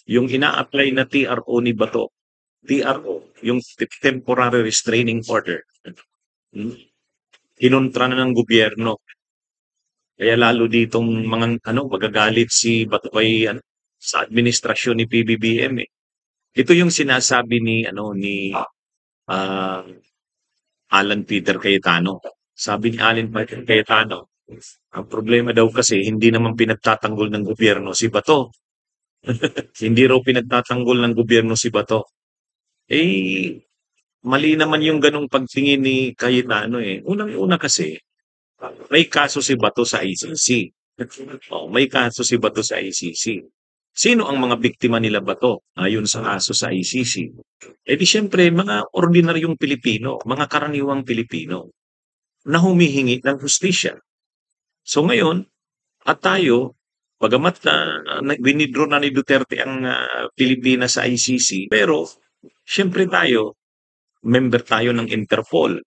yung ina-apply na TRO ni Bato, TRO, yung Temporary Restraining Order, hmm, kinontra na ng gobyerno. Kaya lalo ditong mga magagalit si Bato kay sa administrasyon ni PBBM eh. Ito yung sinasabi ni ah, Alan Peter Cayetano. Sabi ni Alan Peter Cayetano, ang problema daw kasi hindi naman pinagtatanggol ng gobyerno si Bato. Hindi raw pinagtatanggol ng gobyerno si Bato. Eh, mali naman yung ganong pagtingin ni Cayetano eh. Unang-una kasi, may kaso si Bato sa ICC. Oh, may kaso si Bato sa ICC. Sino ang mga biktima nila Bato ayon sa kaso sa ICC? Eh di syempre, mga ordinaryong Pilipino, mga karaniwang Pilipino na humihingi ng hustisya. So ngayon, at tayo, bagamat na winidraw na ni Duterte ang Pilipinas sa ICC, pero syempre tayo, member tayo ng Interpol.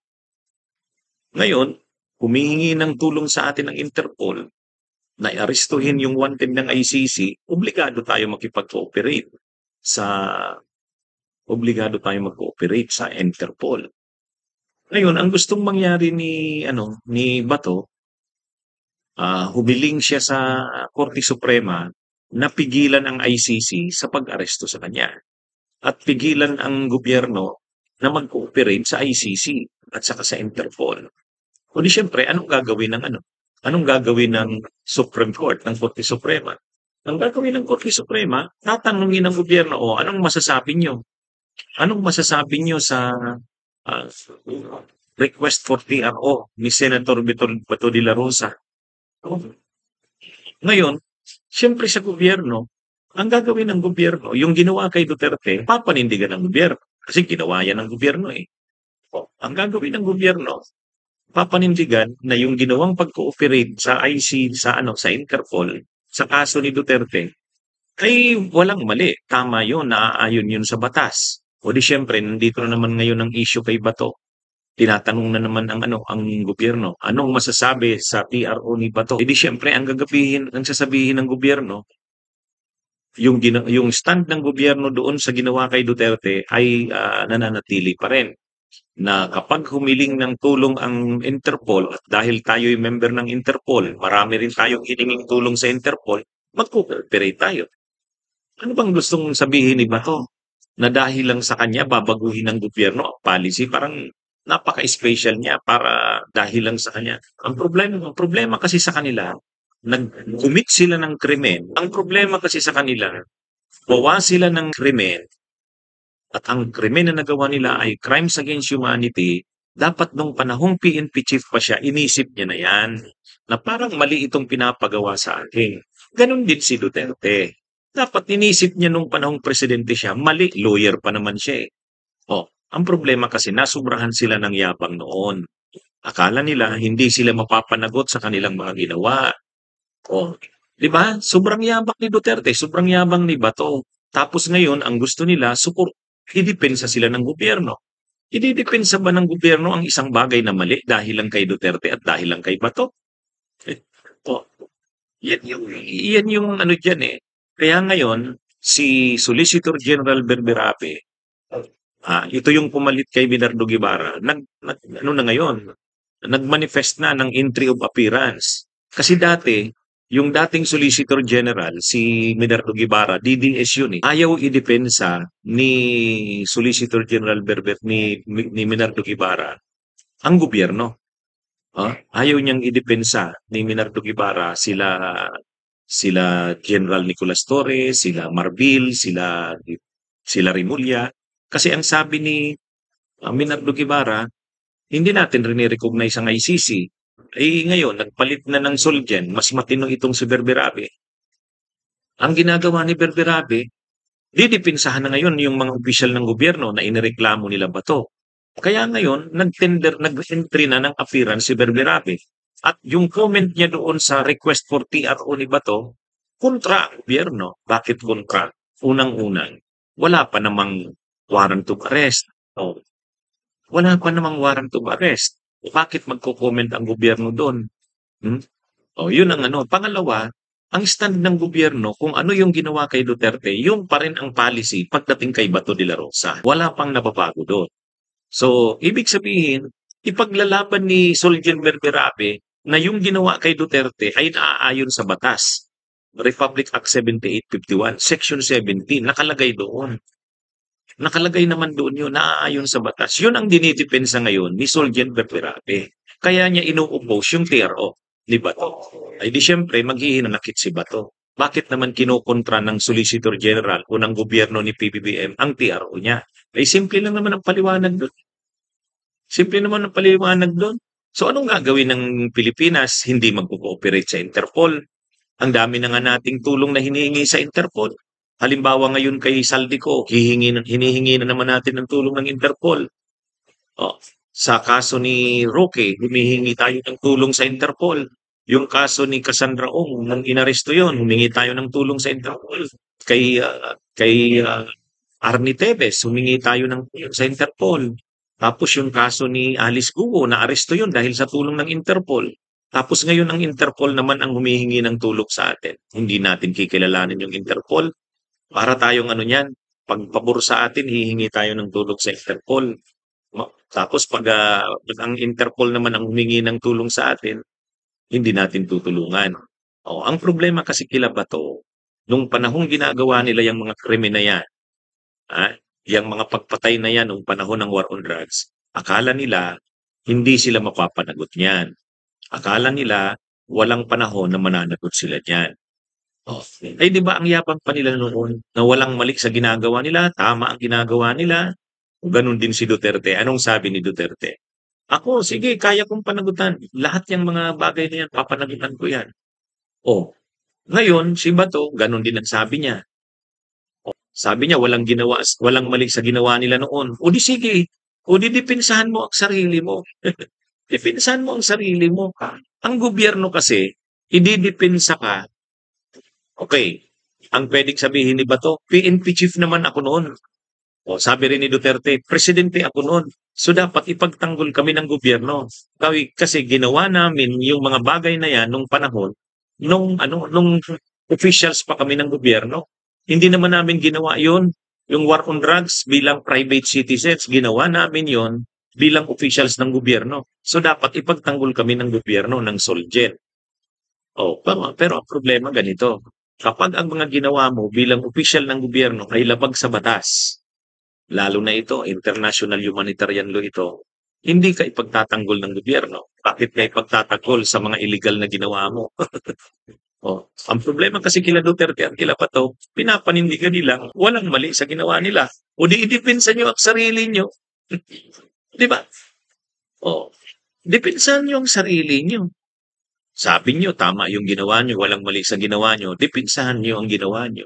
Ngayon, humihingi ng tulong sa atin ng Interpol na i-arestuhin yung wanted ng ICC, sa obligado tayo mag-cooperate sa Interpol. Ngayon, ang gustong mangyari ni Bato, humiling siya sa Korte Suprema na pigilan ang ICC sa pag-aresto sa kanya at pigilan ang gobyerno na mag-cooperate sa ICC at saka sa Interpol. Kundi siyempre, Anong gagawin ng Supreme Court, ng Korte Suprema? Ang gagawin ng Korte Suprema, tatanungin ng gobyerno, anong masasabi nyo? Anong masasabi nyo sa ah, request for TRO ni Senator Bato de la Rosa? Ngayon, siyempre sa gobyerno, ang gagawin ng gobyerno, yung ginawa kay Duterte, papanindigan ng gobyerno. Kasi ginawa yan ng gobyerno eh. Ang gagawin ng gobyerno, papanindigan na yung ginawang pag-cooperate sa sa Interpol, sa kaso ni Duterte, ay walang mali. Tama yun, naaayon yun sa batas. O di syempre, nandito na naman ngayon ang issue kay Bato. Tinatanong na naman ang gobyerno, anong masasabi sa PRO ni Bato? E di syempre, ang sasabihin ng gobyerno, yung stand ng gobyerno doon sa ginawa kay Duterte ay nananatili pa rin na kapag humiling ng tulong ang Interpol at dahil tayo'y member ng Interpol, marami rin tayong hininging tulong sa Interpol, mag-cooperate tayo. Ano bang gustong sabihin ni Bato? Na dahil lang sa kanya babaguhin ng gobyerno ang policy, parang napaka-special niya para dahil lang sa kanya. Ang problema kasi sa kanila, nag-commit sila ng krimen. Ang problema kasi sa kanila, gawa sila ng krimen at ang krimen na nagawa nila ay crimes against humanity, dapat nung panahong PNP chief pa siya, inisip niya na yan, na parang mali itong pinapagawa sa akin. Ganon din si Duterte. Dapat inisip niya nung panahong presidente siya, mali, lawyer pa naman siya eh. Ang problema kasi nasubrahan sila ng yabang noon. Akala nila hindi sila mapapanagot sa kanilang mga ginawa. 'Di ba? Sobrang yabang ni Duterte, sobrang yabang ni Bato. Tapos ngayon, ang gusto nila, idepensa sila ng gobyerno. Ididepensa ba ng gobyerno ang isang bagay na mali dahil lang kay Duterte at dahil lang kay Bato? Eh, oh, yan yung ano diyan eh. Kaya ngayon, si Solicitor General Berberabe, ito yung pumalit kay Bernardo Guevara, ano na ngayon, nag-manifest na ng entry of appearance. Kasi dati, yung dating Solicitor General, si Bernardo Guevara, DDS yun eh. Ayaw idepensa ni Solicitor General ni Bernardo Guevara ang gobyerno. Ayaw niyang idepensa ni Bernardo Guevara sila General Nicolas Torres, sila Marbil, sila Rimulya. Kasi ang sabi ni Bernardo Guevara, hindi natin rini-recognize ang ICC. Ngayon, nagpalit na ng Solgen, mas matino itong si Berberabe. Ang ginagawa ni Berberabe, didipinsahan na ngayon yung mga opisyal ng gobyerno na inireklamo nila Bato. Kaya ngayon, nag-entry na ng appearance si Berberabe. At yung comment niya doon sa request for TRO ni Bato, kontra ang gobyerno. Bakit kontra? Unang-unang, wala pa namang warrant of arrest. Wala pa namang warrant of arrest. Bakit magko-comment ang gobyerno doon? Hmm? Yun ang ano. Pangalawa, Ang stand ng gobyerno kung ano yung ginawa kay Duterte, yun pa rin ang policy pagdating kay Bato de la Rosa. Wala pang nababago doon. So, ibig sabihin, ipaglalaban ni Solgen Berberame na yung ginawa kay Duterte ay naaayon sa batas. Republic Act 7851, Section 17, nakalagay doon. Nakalagay naman doon yun, naaayon sa batas. Yun ang dinidepensa ngayon ni Solgen Berberame. Kaya niya ino-oppose yung TRO ni Bato. Ay di syempre, maghihinanakit si Bato. Bakit naman kinokontra ng Solicitor General o ng gobyerno ni PBBM ang TRO niya? Ay simple lang naman ang paliwanag doon. Simple naman ang paliwanag doon. So anong gagawin ng Pilipinas? Hindi magko-cooperate sa Interpol. Ang dami na nga nating tulong na hinihingi sa Interpol. Halimbawa ngayon kay Saldico, hinihingi na naman natin ng tulong ng Interpol. Oh, sa kaso ni Roque, humihingi tayo ng tulong sa Interpol. Yung kaso ni Cassandra Ong, nang inaresto yon, humingi tayo ng tulong sa Interpol. Kay Arnie Tevez, humingi tayo ng tulong sa Interpol. Tapos yung kaso ni Alice Guo, naaresto yun dahil sa tulong ng Interpol. Tapos ngayon ang Interpol naman ang humihingi ng tulong sa atin. Hindi natin kikilalanin yung Interpol. Para tayong ano niyan, pag pabor sa atin, hihingi tayo ng tulong sa Interpol. Tapos pag ang Interpol naman ang humingi ng tulong sa atin, hindi natin tutulungan. Ang problema kasi kila Bato, nung panahong ginagawa nila yung mga krimen na yan, ah, yung mga pagpatay na yan nung panahon ng war on drugs, akala nila hindi sila mapapanagot niyan. Akala nila walang panahon na mananagot sila niyan. Ay di ba ang yapang pa nila noon na walang mali sa ginagawa nila, tama ang ginagawa nila. Ganon din si Duterte. Anong sabi ni Duterte? Ako, sige, kaya kong panagutan. Lahat yung mga bagay na yan, papanagutan ko yan. Ngayon, si Bato, ganon din ang sabi niya. Sabi niya, walang mali sa ginawa nila noon. O di sige, o di dipinsahan mo ang sarili mo. Dipinsahan mo ang sarili mo. Ang gobyerno kasi, ididipinsa ka. Okay, ang pwedeng sabihin ni Bato, PNP chief naman ako noon. Sabi rin ni Duterte, presidente ako noon. So dapat ipagtanggol kami ng gobyerno. Kasi ginawa namin yung mga bagay na yan nung panahon, nung officials pa kami ng gobyerno. Hindi naman namin ginawa yon. Yung war on drugs bilang private citizens, ginawa namin yon bilang officials ng gobyerno. So dapat ipagtanggol kami ng gobyerno ng Solgen. Pero ang problema ganito. Kapag ang mga ginawa mo bilang official ng gobyerno ay labag sa batas, lalo na ito, international humanitarian law ito, hindi ka ipagtatanggol ng gobyerno. Bakit ka ipagtatanggol sa mga illegal na ginawa mo? Ang problema kasi kila Duterte at kila Bato, pinapanindigan nila walang mali sa ginawa nila. O di idipinsa nyo ang sarili nyo. Di ba? Dipinsahan nyo ang sarili nyo. Sabi nyo, tama yung ginawa nyo, walang mali sa ginawa nyo, dipinsahan nyo ang ginawa nyo.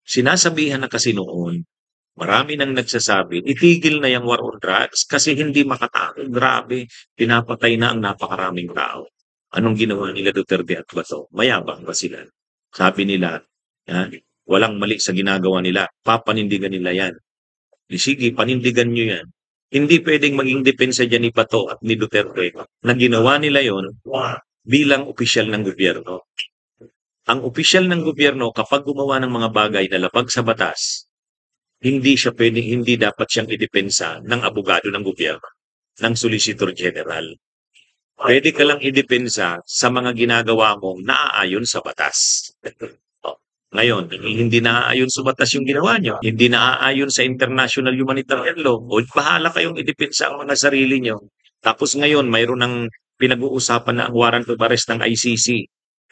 Sinasabihan na kasi noon, marami nang nagsasabi, itigil na yung war on drugs kasi hindi makatao. Grabe, pinapatay na ang napakaraming tao. Anong ginawa nila Duterte at Bato? Mayabang ba sila? Sabi nila, walang mali sa ginagawa nila. Papanindigan nila yan. Sige, panindigan nyo yan. Hindi pwedeng maging depensa dyan ni Bato at ni Duterte na ginawa nila yon bilang opisyal ng gobyerno. Ang opisyal ng gobyerno kapag gumawa ng mga bagay na labag sa batas, hindi dapat siyang idepensa ng abogado ng gobyerno, ng Solicitor General. Pwede ka lang idepensa sa mga ginagawa mong naaayon sa batas. Ngayon, hindi naaayon sa batas yung ginawa nyo, hindi naaayon sa international humanitarian law, o bahala kayong idepensa ang mga sarili nyo. Tapos ngayon, mayroon ng pinag-uusapan na ang warrant of arrest ng ICC.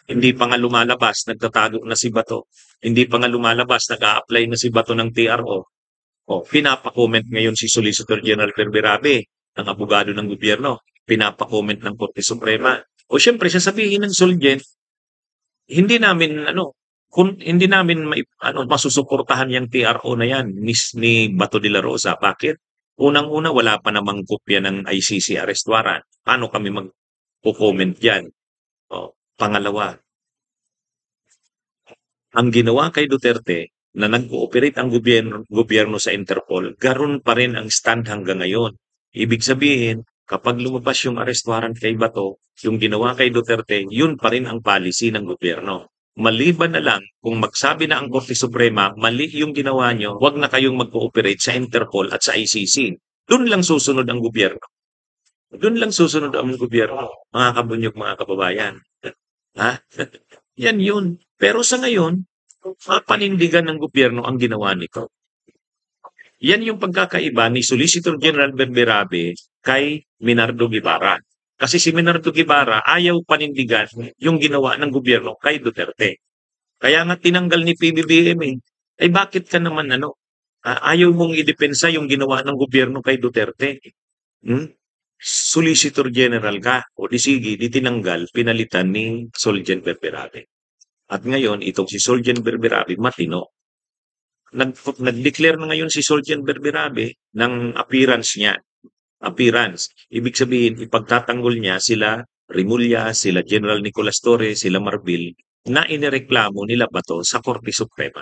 Hindi pa nga lumalabas, nagtatago na si Bato. Hindi pa nga lumalabas, nag-a-apply na si Bato ng TRO. Pinapa-comment ngayon si Solicitor General Berberame, ang abogado ng gobyerno. Pinapa-comment ng Korte Suprema. Syempre, sasabihin ng Solgen, hindi namin masusuportahan yung TRO na yan ni Bato de la Rosa. Bakit? Unang-una, wala pa namang kopya ng ICC arrest warrant. Paano kami mag-comment dyan? Pangalawa, ang ginawa kay Duterte na nag-cooperate ang gobyerno sa Interpol, garon pa rin ang stand hanggang ngayon. Ibig sabihin, kapag lumabas yung arrest warrant kay Bato, yung ginawa kay Duterte, yun pa rin ang policy ng gobyerno. Maliban na lang kung magsabi na ang Korte Suprema, mali yung ginawa nyo, wag na kayong mag-cooperate sa Interpol at sa ICC. Doon lang susunod ang gobyerno. Doon lang susunod ang gobyerno, mga kabunyog, mga kababayan. Ha? Yan yun. Pero sa ngayon, panindigan ng gobyerno ang ginawa nito. Yan yung pagkakaiba ni Solicitor General Berberabe kay Minardo Guevara. Kasi si Minardo Guevara ayaw panindigan yung ginawa ng gobyerno kay Duterte. Kaya nga tinanggal ni PBBM eh. Ay bakit ka naman ayaw mong idepensa yung ginawa ng gobyerno kay Duterte? Solicitor General ka. O di sige, di tinanggal, pinalitan ni Solgen Berberabe. At ngayon, itong si Solgen Berberabe, matino. Nag-declare na ngayon si Solgen Berberabe ng appearance niya. Appearance. Ibig sabihin, ipagtatanggol niya sila Rimulya, sila General Nicolas Torres, sila Marbil, na inireklamo nila Bato sa Korte Suprema.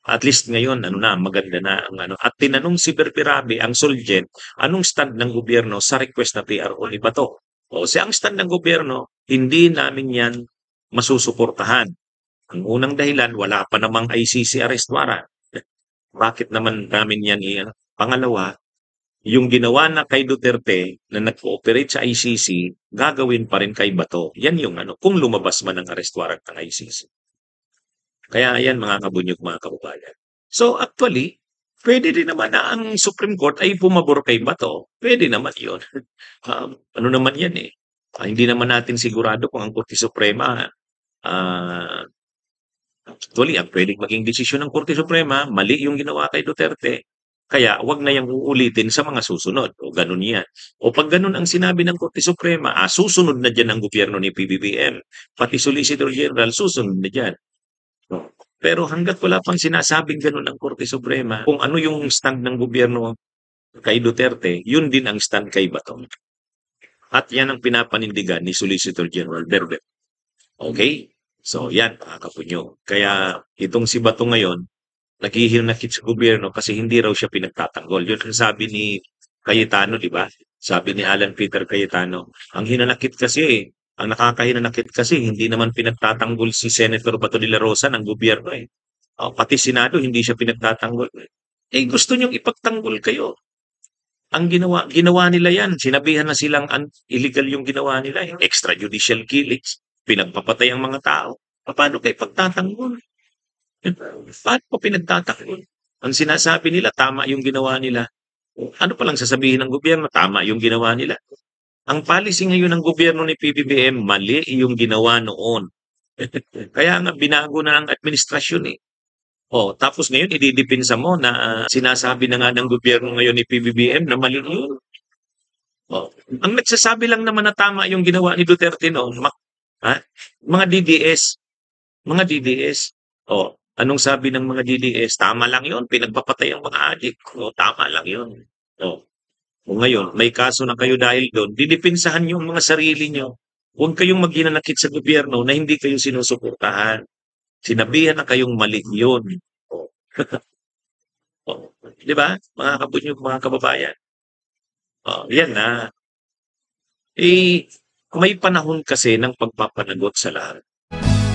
At least ngayon, maganda na ang At tinanong si Berberabe, ang Solgen, anong stand ng gobyerno sa request na PRO ni Bato? O ang stand ng gobyerno, hindi namin yan masusuportahan. Ang unang dahilan, wala pa namang ICC arrest warrant. Bakit naman namin yan iyan? Pangalawa, yung ginawa na kay Duterte na nag-cooperate sa ICC, gagawin pa rin kay Bato. Yan yung kung lumabas man ang arrest warrant ng ICC. Kaya yan mga kabunyog, mga kababayan. So actually, pwede din naman na ang Supreme Court ay pumabor kay Bato. Pwede naman yun. Ano naman yan eh. Hindi naman natin sigurado kung ang Korte Suprema actually, ang pwedeng maging desisyon ng Korte Suprema, mali yung ginawa kay Duterte. Kaya wag na yung uulitin sa mga susunod. O ganun yan. O pag ganun ang sinabi ng Korte Suprema, susunod na dyan ang gobyerno ni PBBM. Pati Solicitor General, susunod na dyan. Pero hanggat wala pang sinasabing ganun ang Korte Suprema, kung ano yung stand ng gobyerno kay Duterte, yun din ang stand kay Bato. At yan ang pinapanindigan ni Solicitor General Berber. Okay? So yan, mga kapunyo. Kaya itong si Bato ngayon, naghihinakit sa gobyerno kasi hindi raw siya pinagtatanggol. Yun ang sabi ni Cayetano, di ba? Sabi ni Alan Peter Cayetano, ang hinanakit kasi, ang nakakahinanakit kasi, hindi naman pinagtatanggol si Senator Bato de la Rosa ng gobyerno eh. Pati Senado, hindi siya pinagtatanggol. Gusto niyong ipagtanggol kayo. Ang ginawa nila yan, sinabihan na silang illegal yung ginawa nila, extrajudicial killings, pinagpapatay ang mga tao. Paano kayo pagtatanggol? Paano pa pinagtatanggol? Ang sinasabi nila, tama yung ginawa nila. Ano palang sasabihin ng gobyerno? Tama yung ginawa nila. Ang policy ngayon ng gobyerno ni PBBM, mali yung ginawa noon. Kaya nga binago na ang administrasyon eh. Tapos ngayon ididipinsa mo na sinasabi na nga ng gobyerno ngayon ni PBBM na mali yun. Ang nagsasabi lang naman na tama yung ginawa ni Duterte noon, mga DDS. Mga DDS. Anong sabi ng mga DDS? Tama lang yun. Pinagpapatay ang mga adik. Tama lang yun. Ngayon, may kaso na kayo dahil doon, didipinsahan yung mga sarili nyo. Huwag kayong maghinanakit sa gobyerno na hindi kayo sinusuportahan. Sinabihan na kayong mali yun. Di ba? Mga kabunyog, mga kababayan. Yan na. May panahon kasi ng pagpapanagot sa lahat.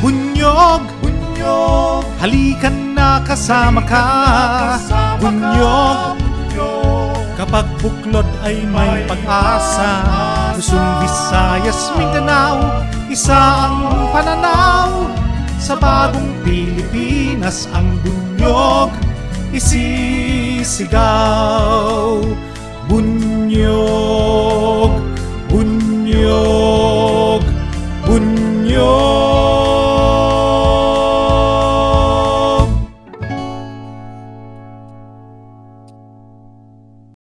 Bunyog, bunyog, halikan na kasama ka. Bunyog, kapag buklod ay may pag-asa. Luzon, Visayas, Mindanao, isa ang pananaw. Sa bagong Pilipinas ang bunyog isisigaw. Bunyog.